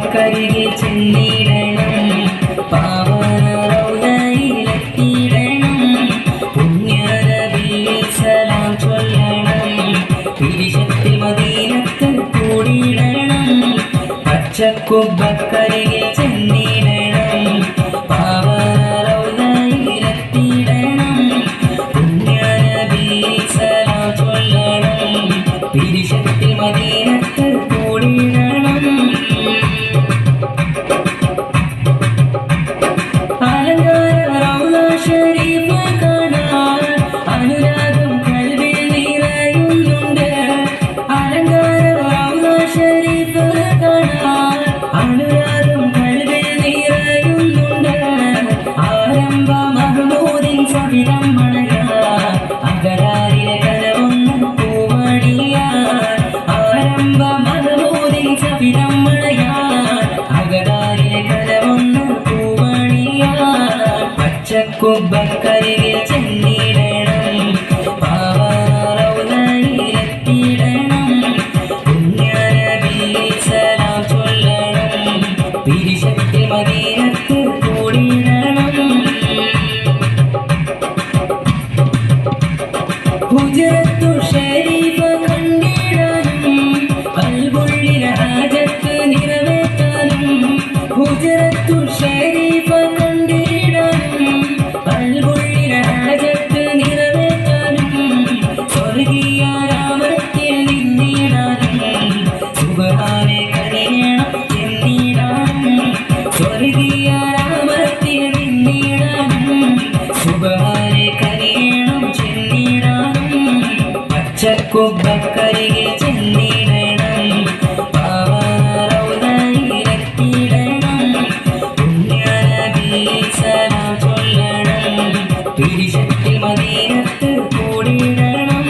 പച്ചക്കുബക്കരികിൽ ചെന്നിടണം, പാവനറൗദയിലെത്തിയിടണം, പുണ്യനബിയിൽ സലാം ചൊല്ലണം, പിരിശത്തിൽ മദീനത്ത് കൂടിയിടണം. പച്ചക്കുബക്കരികിൽ ചെന്നിടണം, പാവനറൗദയിലെത്തിയിടണം, പുണ്യനബിയിൽ സലാം ചൊല്ലണം, പിരിശത്തിൽ മദീനത്ത് കൂടിയിടണം. അലങ്കാര റൗള ശരീഫ് കാണാൻ അനുരാഗം കൽബിൽ നിറയുന്നുണ്ട്. അലങ്കാര റൗള ശരീഫ് കാണാൻ അനുരാഗം കൽബിൽ നിറയുന്നുണ്ട്. ആരംഭ മഹ്മൂദിൻ സവിധം മണയാൻ അകരാരിലെ കലവൊന്ന് പൂവണിയാൻ. ആരംഭ മഹ്മൂദിൻ സവിധം മണയാൻ അകരാരിലെ കലവൊന്ന് പൂവണിയാൻ. പച്ചക്കുബക്കരികിൽ ചെന്നിടണം, പാവനറൗദയിലെത്തിയിടണം, പുണ്യനബിയിൽ സലാം ചൊല്ലണം, പിരിശത്തിൽ മദീനത്ത് കൂടിയിടണം. ഹുജറത്തു ഷരീഫ കണ്ടിടാനും കൽബുള്ളിലെ ഹാജത്ത് നിറവേറ്റാനും. ഹുജറത്തു ഷരീഫ കണ്ടിടാനും കൽബുള്ളിലെ ഹാജത്ത് നിറവേറ്റാനും. സ്വർഗീയ രാമത്തിൽ നിന്നിടാനും സുബ്ഹാനെ കനിയണം ചെന്നിടാനും. സ്വർഗീയ രാമത്തിൽ നിന്നിടാനും സുബ്ഹാനെ കനിയണം ചെന്നിടാനും. പച്ചക്കുബക്കരികിൽ ചെന്നിടണം, പാവനറൗദയിലെത്തിയിടണം, പുണ്യനബിയിൽ സലാം ചൊല്ലണം, പിരിശത്തിൽ മദീനത്ത് കൂടിയിടണം.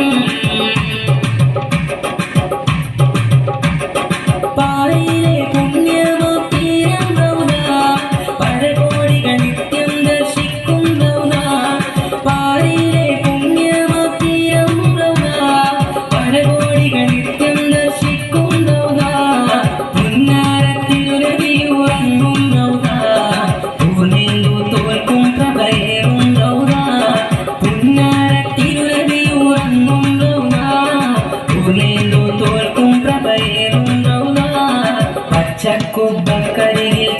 പാരിലെ പുണ്യമതീരം റൗദ, പരകോടികൾ നിത്യം ദർശിക്കും റൗദ. പാരിലെ പുണ്യമതീരം റൗദ, പരകോടികൾ നിത്യം ദർശിക്കും റൗദ. പുന്നാരത്തിരുനബി ഉറങ്ങും റൗദ, പൂർണ്ണേന്ദു തോൽക്കും പ്രഭയേറും റൗദ. പുന്നാരത്തിരുനബി ഉറങ്ങും റൗദ, പൂർണ്ണേന്ദു തോൽക്കും പ്രഭയേറും റൗദ. പച്ചക്കുബക്കരികിൽ